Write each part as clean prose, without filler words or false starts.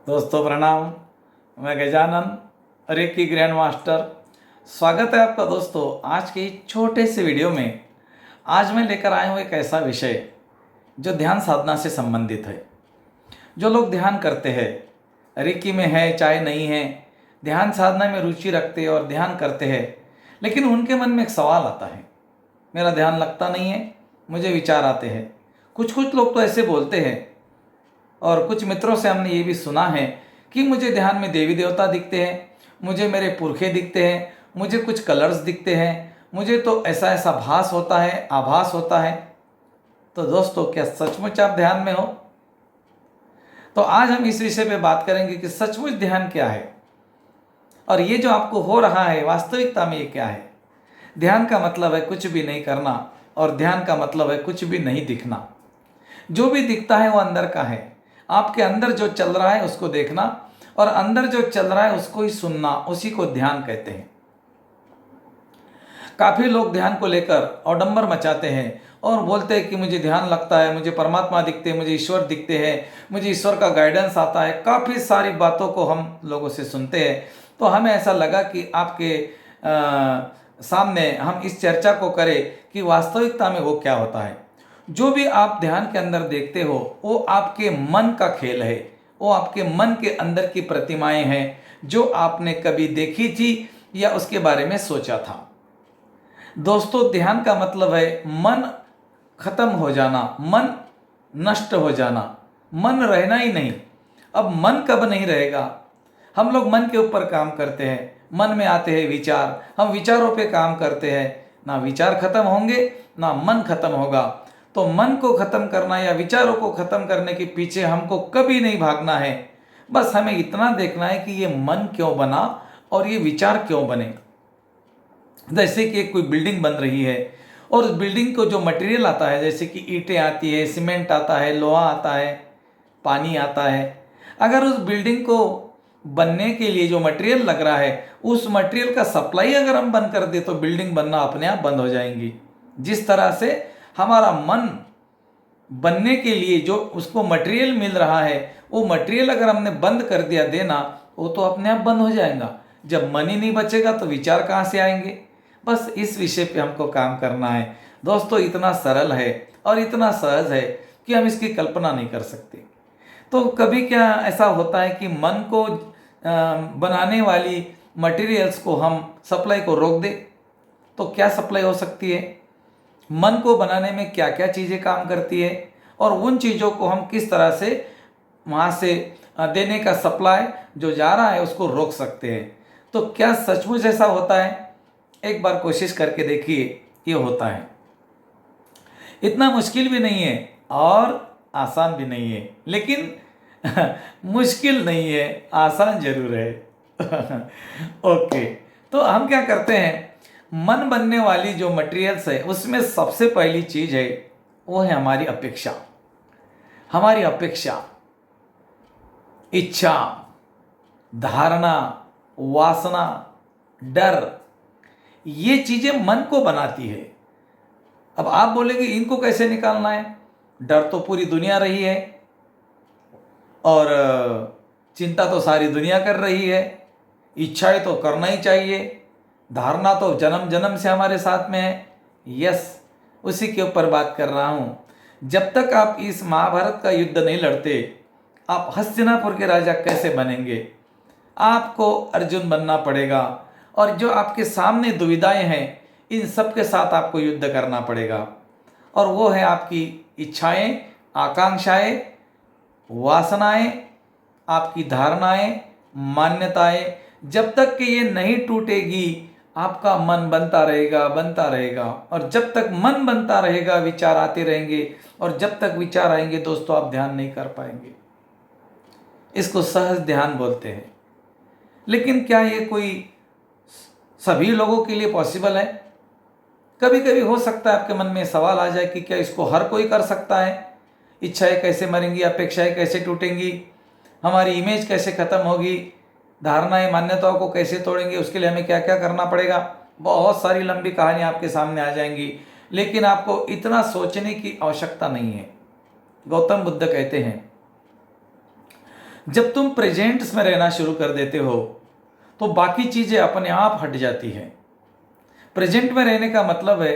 दोस्तों प्रणाम। मैं गजानन रेकी ग्रैंड मास्टर। स्वागत है आपका दोस्तों आज के छोटे से वीडियो में। आज मैं लेकर आया हूँ एक ऐसा विषय जो ध्यान साधना से संबंधित है। जो लोग ध्यान करते हैं, रेकी में है चाहे नहीं है, ध्यान साधना में रुचि रखते हैं और ध्यान करते हैं, लेकिन उनके मन में एक सवाल आता है, मेरा ध्यान लगता नहीं है, मुझे विचार आते हैं। कुछ लोग तो ऐसे बोलते हैं और कुछ मित्रों से हमने ये भी सुना है कि मुझे ध्यान में देवी देवता दिखते हैं, मुझे मेरे पुरखे दिखते हैं, मुझे कुछ कलर्स दिखते हैं, मुझे तो ऐसा ऐसा भास होता है, आभास होता है। तो दोस्तों, क्या सचमुच आप ध्यान में हो? तो आज हम इस विषय पे बात करेंगे कि सचमुच ध्यान क्या है और ये जो आपको हो रहा है वास्तविकता में ये क्या है। ध्यान का मतलब है कुछ भी नहीं करना और ध्यान का मतलब है कुछ भी नहीं दिखना। जो भी दिखता है वो अंदर का है। आपके अंदर जो चल रहा है उसको देखना और अंदर जो चल रहा है उसको ही सुनना, उसी को ध्यान कहते हैं। काफ़ी लोग ध्यान को लेकर औडंबर मचाते हैं और बोलते हैं कि मुझे ध्यान लगता है, मुझे परमात्मा दिखते हैं, मुझे ईश्वर दिखते हैं, मुझे ईश्वर का गाइडेंस आता है। काफ़ी सारी बातों को हम लोगों से सुनते हैं। तो हमें ऐसा लगा कि आपके सामने हम इस चर्चा को करें कि वास्तविकता में वो क्या होता है। जो भी आप ध्यान के अंदर देखते हो वो आपके मन का खेल है, वो आपके मन के अंदर की प्रतिमाएं हैं जो आपने कभी देखी थी या उसके बारे में सोचा था। दोस्तों, ध्यान का मतलब है मन खत्म हो जाना, मन नष्ट हो जाना, मन रहना ही नहीं। अब मन कब नहीं रहेगा? हम लोग मन के ऊपर काम करते हैं, मन में आते हैं विचार, हम विचारों पे काम करते हैं। ना विचार खत्म होंगे ना मन खत्म होगा। तो मन को खत्म करना या विचारों को खत्म करने के पीछे हमको कभी नहीं भागना है। बस हमें इतना देखना है कि ये मन क्यों बना और ये विचार क्यों बने। जैसे कि कोई बिल्डिंग बन रही है और उस बिल्डिंग को जो मटेरियल आता है, जैसे कि ईंटें आती है, सीमेंट आता है, लोहा आता है, पानी आता है। अगर उस बिल्डिंग को बनने के लिए जो मटेरियल लग रहा है उस मटेरियल का सप्लाई अगर हम बंद कर दे तो बिल्डिंग बनना अपने आप बंद हो जाएंगी। जिस तरह से हमारा मन बनने के लिए जो उसको मटेरियल मिल रहा है वो मटेरियल अगर हमने बंद कर दिया देना, वो तो अपने आप बंद हो जाएगा। जब मन ही नहीं बचेगा तो विचार कहाँ से आएंगे? बस इस विषय पे हमको काम करना है। दोस्तों, इतना सरल है और इतना सहज है कि हम इसकी कल्पना नहीं कर सकते। तो कभी क्या ऐसा होता है कि मन को बनाने वाली मटेरियल्स को हम सप्लाई को रोक दें, तो क्या सप्लाई हो सकती है? मन को बनाने में क्या क्या चीज़ें काम करती है और उन चीज़ों को हम किस तरह से वहाँ से देने का सप्लाई जो जा रहा है उसको रोक सकते हैं। तो क्या सचमुच ऐसा होता है? एक बार कोशिश करके देखिए, ये होता है। इतना मुश्किल भी नहीं है और आसान भी नहीं है, लेकिन मुश्किल नहीं है, आसान जरूर है। ओके, तो हम क्या करते हैं, मन बनने वाली जो मटेरियल्स है उसमें सबसे पहली चीज है वो है हमारी अपेक्षा। हमारी अपेक्षा, इच्छा, धारणा, वासना, डर, ये चीजें मन को बनाती है। अब आप बोलेंगे इनको कैसे निकालना है? डर तो पूरी दुनिया रही है और चिंता तो सारी दुनिया कर रही है, इच्छाएं तो करना ही चाहिए, धारणा तो जन्म जन्म से हमारे साथ में है। यस, उसी के ऊपर बात कर रहा हूँ। जब तक आप इस महाभारत का युद्ध नहीं लड़ते, आप हस्तिनापुर के राजा कैसे बनेंगे? आपको अर्जुन बनना पड़ेगा और जो आपके सामने दुविधाएं हैं इन सब के साथ आपको युद्ध करना पड़ेगा। और वो है आपकी इच्छाएं, आकांक्षाएं, वासनाएं, आपकी धारणाएं, मान्यताएं। जब तक कि ये नहीं टूटेगी आपका मन बनता रहेगा, बनता रहेगा। और जब तक मन बनता रहेगा विचार आते रहेंगे और जब तक विचार आएंगे दोस्तों आप ध्यान नहीं कर पाएंगे। इसको सहज ध्यान बोलते हैं। लेकिन क्या ये कोई सभी लोगों के लिए पॉसिबल है? कभी कभी हो सकता है आपके मन में सवाल आ जाए कि क्या इसको हर कोई कर सकता है? इच्छाएं कैसे मरेंगी, अपेक्षाएं कैसे टूटेंगी, हमारी इमेज कैसे खत्म होगी, धारणाएं मान्यताओं को कैसे तोड़ेंगे, उसके लिए हमें क्या क्या करना पड़ेगा? बहुत सारी लंबी कहानी आपके सामने आ जाएंगी। लेकिन आपको इतना सोचने की आवश्यकता नहीं है। गौतम बुद्ध कहते हैं जब तुम प्रेजेंट्स में रहना शुरू कर देते हो तो बाकी चीज़ें अपने आप हट जाती हैं। प्रेजेंट में रहने का मतलब है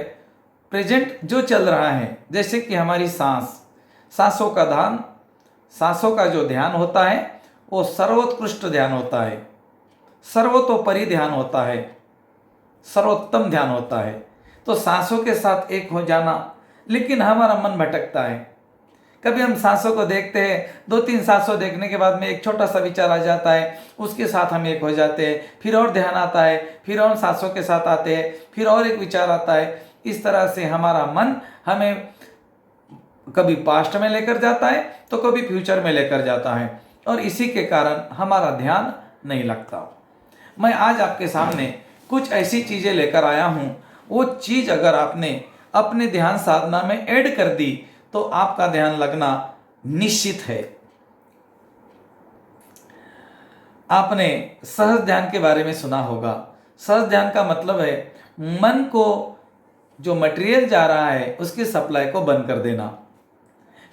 प्रेजेंट जो चल रहा है, जैसे कि हमारी सांसों का ध्यान, सांसों का जो ध्यान होता है वो सर्वोत्कृष्ट ध्यान होता है, सर्वतोपरि ध्यान होता है, सर्वोत्तम ध्यान होता है। तो सांसों के साथ एक हो जाना, लेकिन हमारा मन भटकता है। कभी हम सांसों को देखते हैं, 2-3 सांसों देखने के बाद में एक छोटा सा विचार आ जाता है, उसके साथ हम एक हो जाते हैं, फिर और ध्यान आता है, फिर और सांसों के साथ आते हैं, फिर और एक विचार आता है। इस तरह से हमारा मन हमें कभी पास्ट में लेकर जाता है तो कभी फ्यूचर में लेकर जाता है, और इसी के कारण हमारा ध्यान नहीं लगता। मैं आज आपके सामने कुछ ऐसी चीज़ें लेकर आया हूँ, वो चीज़ अगर आपने अपने ध्यान साधना में ऐड कर दी तो आपका ध्यान लगना निश्चित है। आपने सहज ध्यान के बारे में सुना होगा। सहज ध्यान का मतलब है मन को जो मटेरियल जा रहा है उसकी सप्लाई को बंद कर देना।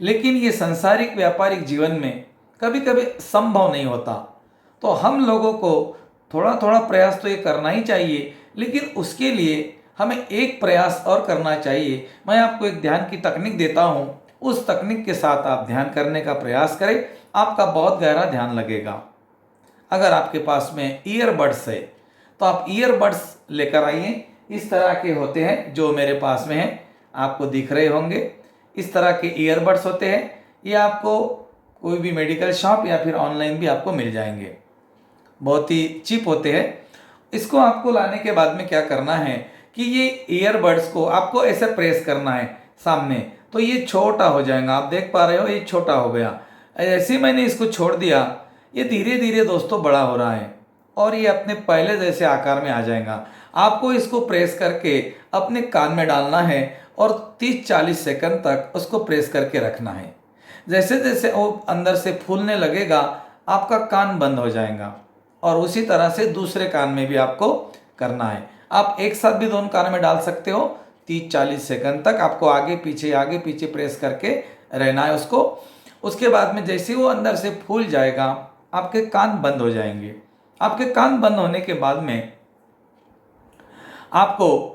लेकिन ये सांसारिक व्यापारिक जीवन में कभी कभी संभव नहीं होता, तो हम लोगों को थोड़ा थोड़ा प्रयास तो ये करना ही चाहिए, लेकिन उसके लिए हमें एक प्रयास और करना चाहिए। मैं आपको एक ध्यान की तकनीक देता हूँ, उस तकनीक के साथ आप ध्यान करने का प्रयास करें, आपका बहुत गहरा ध्यान लगेगा। अगर आपके पास में ईयरबड्स है तो आप ईयरबड्स लेकर आइए। इस तरह के होते हैं जो मेरे पास में हैं, आपको दिख रहे होंगे। इस तरह के ईयरबड्स होते हैं, ये आपको कोई भी मेडिकल शॉप या फिर ऑनलाइन भी आपको मिल जाएंगे, बहुत ही चीप होते हैं। इसको आपको लाने के बाद में क्या करना है कि ये ईयरबड्स को आपको ऐसे प्रेस करना है सामने, तो ये छोटा हो जाएगा। आप देख पा रहे हो ये छोटा हो गया। ऐसे ही मैंने इसको छोड़ दिया, ये धीरे धीरे दोस्तों बड़ा हो रहा है और ये अपने पहले जैसे आकार में आ जाएगा। आपको इसको प्रेस करके अपने कान में डालना है और 30-40 सेकंड तक उसको प्रेस करके रखना है। जैसे जैसे वो अंदर से फूलने लगेगा आपका कान बंद हो जाएगा, और उसी तरह से दूसरे कान में भी आपको करना है। आप एक साथ भी दोनों कान में डाल सकते हो। 30-40 सेकंड तक आपको आगे पीछे प्रेस करके रहना है उसको। उसके बाद में जैसे वो अंदर से फूल जाएगा आपके कान बंद हो जाएंगे। आपके कान बंद होने के बाद में आपको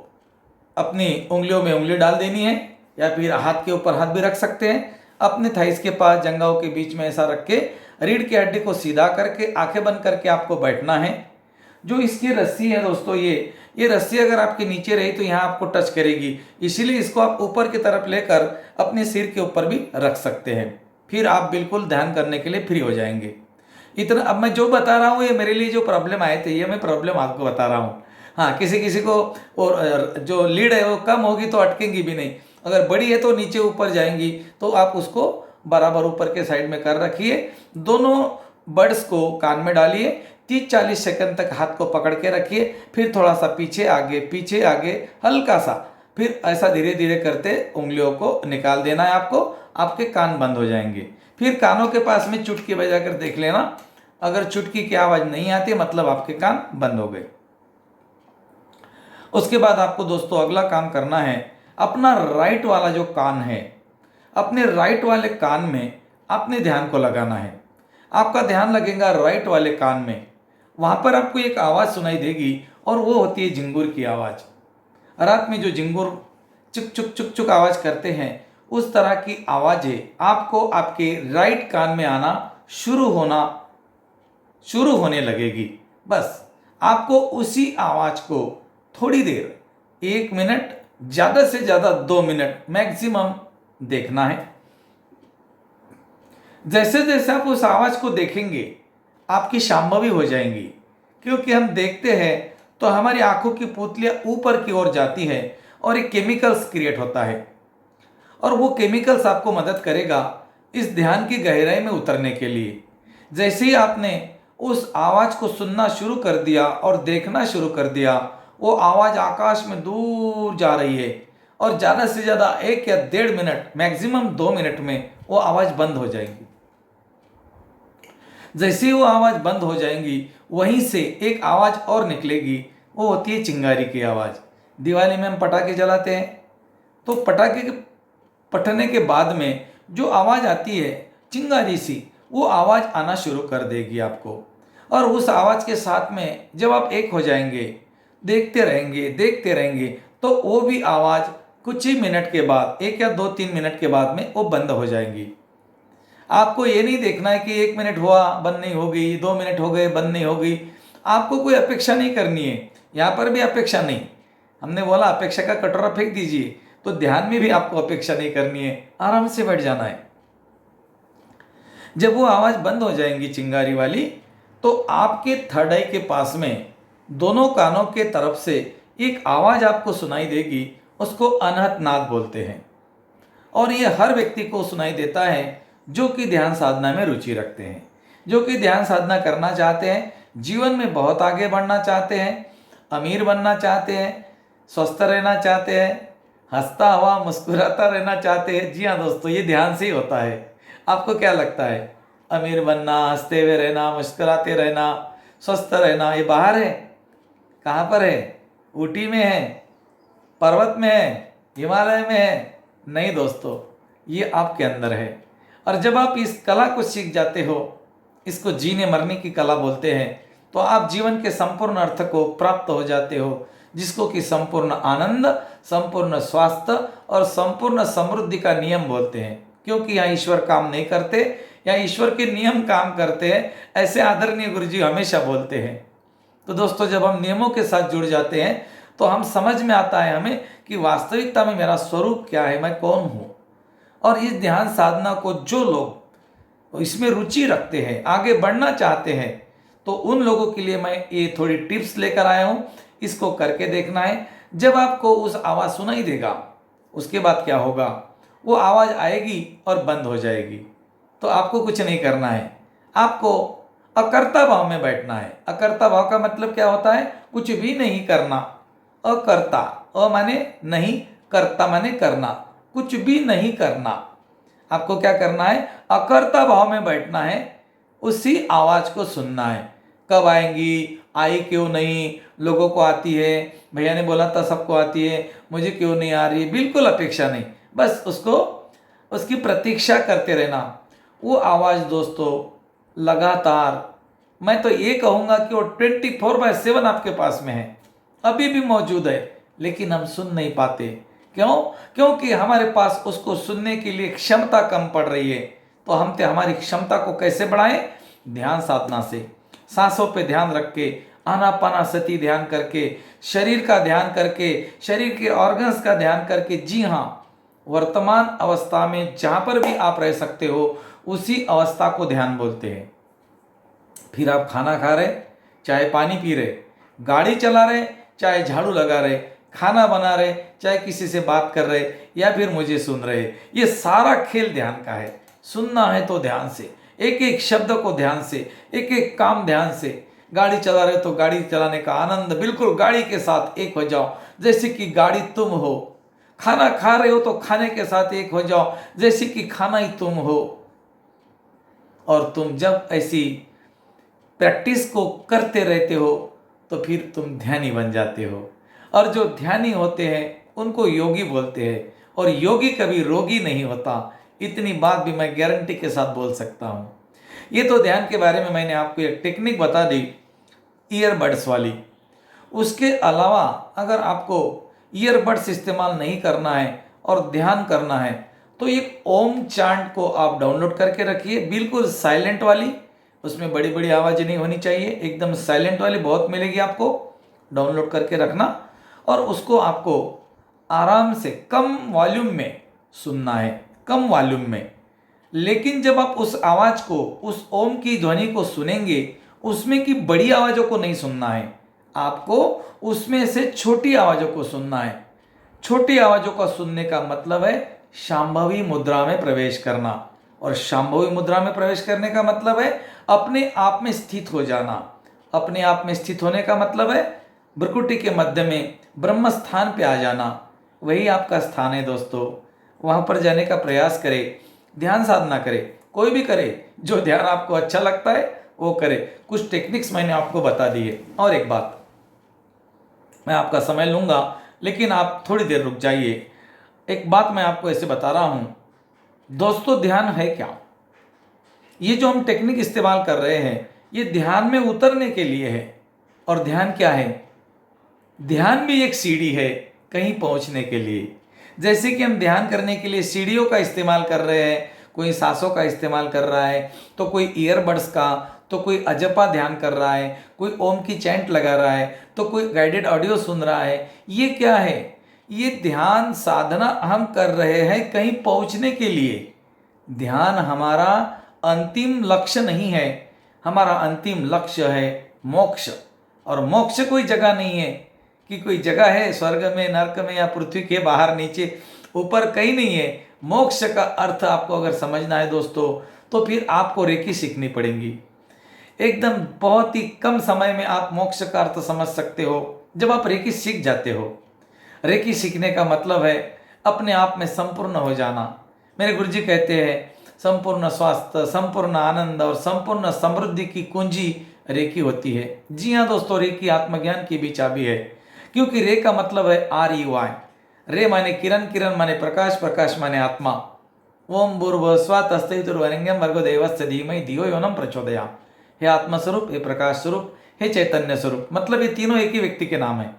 अपनी उंगलियों में उंगली डाल देनी है, या फिर हाथ के ऊपर हाथ भी रख सकते हैं। अपने थाइस के पास जंघाओं के बीच में ऐसा रख के रीढ़ की हड्डी को सीधा करके आंखें बंद करके आपको बैठना है। जो इसकी रस्सी है दोस्तों, ये रस्सी अगर आपके नीचे रही तो यहाँ आपको टच करेगी, इसीलिए इसको आप ऊपर की तरफ लेकर अपने सिर के ऊपर भी रख सकते हैं। फिर आप बिल्कुल ध्यान करने के लिए फ्री हो जाएंगे। इतना अब मैं जो बता रहा हूँ ये मेरे लिए जो प्रॉब्लम आए थे, ये मैं प्रॉब्लम आपको बता रहा हूँ। हाँ, किसी किसी को और जो लीड है वो कम होगी तो अटकेंगी भी नहीं, अगर बड़ी है तो नीचे ऊपर जाएंगी, तो आप उसको बराबर ऊपर के साइड में कर रखिए। दोनों बड्स को कान में डालिए, 30-40 सेकंड तक हाथ को पकड़ के रखिए, फिर थोड़ा सा पीछे आगे हल्का सा, फिर ऐसा धीरे धीरे करते उंगलियों को निकाल देना है आपको। आपके कान बंद हो जाएंगे। फिर कानों के पास में चुटकी बजा कर देख लेना, अगर चुटकी की आवाज़ नहीं आती मतलब आपके कान बंद हो गए। उसके बाद आपको दोस्तों अगला काम करना है, अपना राइट वाला जो कान है, अपने राइट वाले कान में अपने ध्यान को लगाना है। आपका ध्यान लगेगा राइट वाले कान में, वहाँ पर आपको एक आवाज़ सुनाई देगी और वो होती है झिंगुर की आवाज़। रात में जो झिंगुर चुक चुक चुक चुक आवाज़ करते हैं, उस तरह की आवाज़ें आपको आपके राइट कान में आना शुरू होने लगेगी। बस आपको उसी आवाज़ को थोड़ी देर, 1 मिनट, ज़्यादा से ज़्यादा 2 मिनट मैक्सिमम देखना है। जैसे जैसे आप उस आवाज़ को देखेंगे आपकी शांभवी हो जाएंगी, क्योंकि हम देखते हैं तो हमारी आंखों की पुतलियाँ ऊपर की ओर जाती है और एक केमिकल्स क्रिएट होता है, और वो केमिकल्स आपको मदद करेगा इस ध्यान की गहराई में उतरने के लिए। जैसे ही आपने उस आवाज़ को सुनना शुरू कर दिया और देखना शुरू कर दिया, वो आवाज़ आकाश में दूर जा रही है, और ज़्यादा से ज़्यादा 1 या 1.5 मिनट, मैक्सिमम 2 मिनट में वो आवाज़ बंद हो जाएगी। जैसे ही वो आवाज़ बंद हो जाएंगी, वहीं से एक आवाज़ और निकलेगी, वो होती है चिंगारी की आवाज़। दिवाली में हम पटाखे जलाते हैं, तो पटाखे के फटने के बाद में जो आवाज़ आती है चिंगारी सी, वो आवाज़ आना शुरू कर देगी आपको। और उस आवाज़ के साथ में जब आप एक हो जाएंगे, देखते रहेंगे, तो वो भी आवाज़ कुछ ही मिनट के बाद, 1 या 2-3 मिनट के बाद में वो बंद हो जाएंगी। आपको ये नहीं देखना है कि 1 मिनट हुआ बंद नहीं हो गई, 2 मिनट हो गए बंद नहीं हो गई। आपको कोई अपेक्षा नहीं करनी है, यहाँ पर भी अपेक्षा नहीं। हमने बोला अपेक्षा का कटोरा फेंक दीजिए, तो ध्यान में भी आपको अपेक्षा नहीं करनी है, आराम से बैठ जाना है। जब वो आवाज़ बंद हो जाएंगी चिंगारी वाली, तो आपके थर्ड आई के पास में दोनों कानों के तरफ से एक आवाज़ आपको सुनाई देगी, उसको अनहत नाद बोलते हैं। और ये हर व्यक्ति को सुनाई देता है जो कि ध्यान साधना में रुचि रखते हैं, जो कि ध्यान साधना करना चाहते हैं, जीवन में बहुत आगे बढ़ना चाहते हैं, अमीर बनना चाहते हैं, स्वस्थ रहना चाहते हैं, हंसता हुआ मुस्कुराता रहना चाहते हैं। जी हाँ दोस्तों, ये ध्यान से ही होता है। आपको क्या लगता है, अमीर बनना, हंसते हुए रहना, मुस्कुराते रहना, स्वस्थ रहना, ये बाहर है? कहाँ पर है? ऊटी में है, पर्वत में है, हिमालय में है? नहीं दोस्तों, ये आपके अंदर है। और जब आप इस कला को सीख जाते हो, इसको जीने मरने की कला बोलते हैं, तो आप जीवन के संपूर्ण अर्थ को प्राप्त हो जाते हो, जिसको कि संपूर्ण आनंद, संपूर्ण स्वास्थ्य और संपूर्ण समृद्धि का नियम बोलते हैं। क्योंकि यहाँ ईश्वर काम नहीं करते, यहाँ ईश्वर के नियम काम करते हैं, ऐसे आदरणीय गुरुजी हमेशा बोलते हैं। तो दोस्तों, जब हम नियमों के साथ जुड़ जाते हैं तो हम समझ में आता है हमें कि वास्तविकता में मेरा स्वरूप क्या है, मैं कौन हूँ। और इस ध्यान साधना को जो लोग इसमें रुचि रखते हैं, आगे बढ़ना चाहते हैं, तो उन लोगों के लिए मैं ये थोड़ी टिप्स लेकर आया हूँ। इसको करके देखना है। जब आपको उस आवाज़ सुनाई देगा, उसके बाद क्या होगा, वो आवाज़ आएगी और बंद हो जाएगी। तो आपको कुछ नहीं करना है, आपको अकर्ता भाव में बैठना है। अकर्ता भाव का मतलब क्या होता है? कुछ भी नहीं करना। अकर्ता, अ माने नहीं, कर्ता माने करना, कुछ भी नहीं करना। आपको क्या करना है? अकर्ता भाव में बैठना है, उसी आवाज़ को सुनना है। कब आएंगी, आई क्यों नहीं, लोगों को आती है, भैया ने बोला था सबको आती है, मुझे क्यों नहीं आ रही, बिल्कुल अपेक्षा नहीं। बस उसको, उसकी प्रतीक्षा करते रहना। वो आवाज़ दोस्तों लगातार, मैं तो ये कहूँगा कि वो 24/7 आपके पास में है, अभी भी मौजूद है, लेकिन हम सुन नहीं पाते। क्यों? क्योंकि हमारे पास उसको सुनने के लिए क्षमता कम पड़ रही है। तो हम हमारी क्षमता को कैसे बढ़ाएं? ध्यान साधना से, सांसों पे ध्यान रख के, आनापानासती ध्यान करके, शरीर का ध्यान करके, शरीर के ऑर्गन्स का ध्यान करके। जी हाँ, वर्तमान अवस्था में जहाँ पर भी आप रह सकते हो, उसी अवस्था को ध्यान बोलते हैं। फिर आप खाना खा रहे, चाहे पानी पी रहे, गाड़ी चला रहे, चाहे झाड़ू लगा रहे, खाना बना रहे, चाहे किसी से बात कर रहे, या फिर मुझे सुन रहे, ये सारा खेल ध्यान का है। सुनना है तो ध्यान से, एक एक शब्द को ध्यान से, एक एक काम ध्यान से। गाड़ी चला रहे तो गाड़ी चलाने का आनंद, बिल्कुल गाड़ी के साथ एक हो जाओ, जैसे कि गाड़ी तुम हो। खाना खा रहे हो तो खाने के साथ एक हो जाओ, जैसे कि खाना ही तुम हो। और तुम जब ऐसी प्रैक्टिस को करते रहते हो, तो फिर तुम ध्यानी बन जाते हो। और जो ध्यानी होते हैं उनको योगी बोलते हैं, और योगी कभी रोगी नहीं होता। इतनी बात भी मैं गारंटी के साथ बोल सकता हूँ। ये तो ध्यान के बारे में मैंने आपको एक टेक्निक बता दी, ईयरबड्स वाली। उसके अलावा अगर आपको ईयरबड्स इस्तेमाल नहीं करना है और ध्यान करना है, तो एक ओम चांट को आप डाउनलोड करके रखिए, बिल्कुल साइलेंट वाली। उसमें बड़ी बड़ी आवाज़ें नहीं होनी चाहिए, एकदम साइलेंट वाली बहुत मिलेगी आपको। डाउनलोड करके रखना, और उसको आपको आराम से कम वॉल्यूम में सुनना है, कम वॉल्यूम में। लेकिन जब आप उस आवाज़ को, उस ओम की ध्वनि को सुनेंगे, उसमें की बड़ी आवाज़ों को नहीं सुनना है, आपको उसमें से छोटी आवाज़ों को सुनना है। छोटी आवाज़ों का सुनने का मतलब है शांभवी मुद्रा में प्रवेश करना। और शांभवी मुद्रा में प्रवेश करने का मतलब है अपने आप में स्थित हो जाना। अपने आप में स्थित होने का मतलब है भ्रुकुटी के मध्य में ब्रह्म स्थान पे आ जाना। वही आपका स्थान है दोस्तों। वहाँ पर जाने का प्रयास करें, ध्यान साधना करें, कोई भी करे, जो ध्यान आपको अच्छा लगता है वो करे। कुछ टेक्निक्स मैंने आपको बता दी है। और एक बात, मैं आपका समय लूँगा, लेकिन आप थोड़ी देर रुक जाइए। एक बात मैं आपको ऐसे बता रहा हूँ दोस्तों, ध्यान है क्या? ये जो हम टेक्निक इस्तेमाल कर रहे हैं ये ध्यान में उतरने के लिए है। और ध्यान क्या है? ध्यान भी एक सीढ़ी है कहीं पहुंचने के लिए। जैसे कि हम ध्यान करने के लिए सीढ़ियों का इस्तेमाल कर रहे हैं, कोई सांसों का इस्तेमाल कर रहा है, तो कोई ईयरबड्स का, तो कोई अजपा ध्यान कर रहा है, कोई ओम की चैंट लगा रहा है, तो कोई गाइडेड ऑडियो सुन रहा है। ये क्या है? ये ध्यान साधना हम कर रहे हैं कहीं पहुंचने के लिए। ध्यान हमारा अंतिम लक्ष्य नहीं है, हमारा अंतिम लक्ष्य है मोक्ष। और मोक्ष कोई जगह नहीं है कि कोई जगह है स्वर्ग में, नर्क में, या पृथ्वी के बाहर, नीचे, ऊपर, कहीं नहीं है। मोक्ष का अर्थ आपको अगर समझना है दोस्तों, तो फिर आपको रेकी सीखनी पड़ेगी। एकदम बहुत ही कम समय में आप मोक्ष का अर्थ समझ सकते हो जब आप रेकी सीख जाते हो। रेकी सीखने का मतलब है अपने आप में संपूर्ण हो जाना। मेरे गुरुजी कहते हैं संपूर्ण स्वास्थ्य, संपूर्ण आनंद और संपूर्ण समृद्धि की कुंजी रेकी होती है। जी हाँ दोस्तों, रेकी आत्मज्ञान की भी चाबी है, क्योंकि रे का मतलब है REY। रे माने किरण, किरण माने प्रकाश, प्रकाश माने आत्मा। ओम भूर्भुवः स्वः तत्सवितुर्वरेण्यं भर्गो देवस्य धीमहि धियो यो नः प्रचोदयात्। हे आत्मा स्वरूप, हे प्रकाश स्वरूप, हे चैतन्य स्वरूप, मतलब ये तीनों एक ही व्यक्ति के नाम है।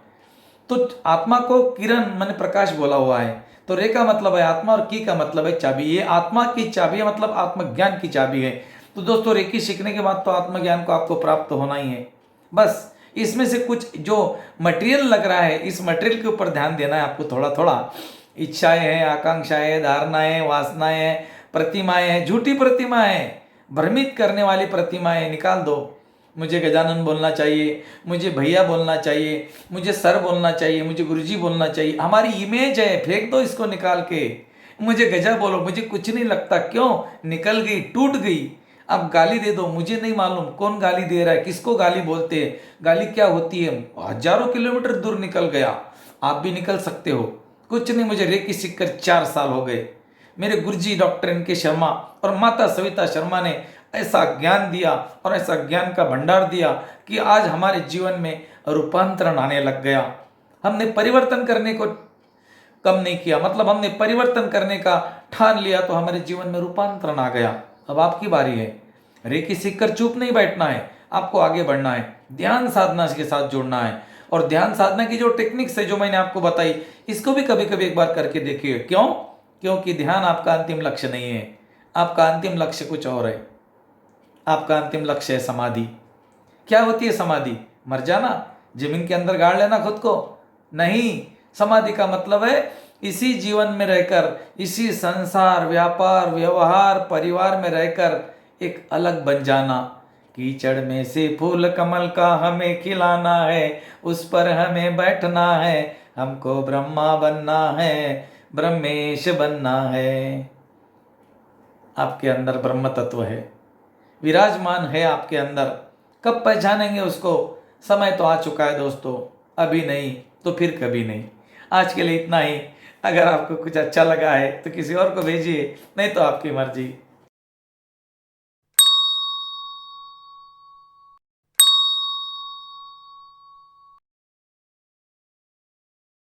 तो आत्मा को किरण माने प्रकाश बोला हुआ है, तो रे का मतलब है आत्मा और की का मतलब है चाबी। ये आत्मा की चाबी है, मतलब आत्मज्ञान की चाबी है। तो दोस्तों रेकी सीखने के बाद तो आत्मज्ञान को आपको प्राप्त होना ही है। बस इसमें से कुछ जो मटेरियल लग रहा है, इस मटेरियल के ऊपर ध्यान देना है आपको थोड़ा थोड़ा। इच्छाएं हैं, आकांक्षाएं, धारणाएं, वासनाएं हैं, प्रतिमाएं हैं, झूठी प्रतिमाएं, भ्रमित करने वाली प्रतिमाएं निकाल दो। मुझे गजानन बोलना चाहिए, मुझे भैया बोलना चाहिए, मुझे सर बोलना चाहिए, मुझे गुरुजी बोलना चाहिए। हमारी इमेज है, फेंक दो इसको निकाल के। मुझे गजा बोलो, मुझे कुछ नहीं लगता। क्यों? निकल गई, टूट गई। अब गाली दे दो, मुझे नहीं मालूम कौन गाली दे रहा है, किसको गाली बोलते हैं, गाली क्या होती है, हजारों किलोमीटर दूर निकल गया। आप भी निकल सकते हो। कुछ नहीं, मुझे रेकी सीखकर 4 साल हो गए। मेरे गुरुजी डॉक्टर NK शर्मा और माता सविता शर्मा ने ऐसा ज्ञान दिया और ऐसा ज्ञान का भंडार दिया कि आज हमारे जीवन में रूपांतरण आने लग गया। हमने परिवर्तन करने को कम नहीं किया, मतलब हमने परिवर्तन करने का ठान लिया तो हमारे जीवन में रूपांतरण आ गया। अब आपकी बारी है। रेकी सीखकर चुप नहीं बैठना है, आपको आगे बढ़ना है, ध्यान साधना के साथ जुड़ना है। और ध्यान साधना की जो टेक्निक्स है जो मैंने आपको बताई, इसको भी कभी कभी एक बार करके देखिए। क्यों? क्योंकि ध्यान आपका अंतिम लक्ष्य नहीं है, आपका अंतिम लक्ष्य कुछ और है। आपका अंतिम लक्ष्य है समाधि। क्या होती है समाधि? मर जाना, जमीन के अंदर गाड़ लेना खुद को? नहीं, समाधि का मतलब है इसी जीवन में रहकर, इसी संसार, व्यापार, व्यवहार, परिवार में रहकर एक अलग बन जाना। कीचड़ में से फूल कमल का हमें खिलाना है, उस पर हमें बैठना है, हमको ब्रह्मा बनना है, ब्रह्मेश बनना है। आपके अंदर ब्रह्म तत्व है, विराजमान है आपके अंदर। कब पहचानेंगे उसको? समय तो आ चुका है दोस्तों, अभी नहीं तो फिर कभी नहीं। आज के लिए इतना ही। अगर आपको कुछ अच्छा लगा है तो किसी और को भेजिए, नहीं तो आपकी मर्जी।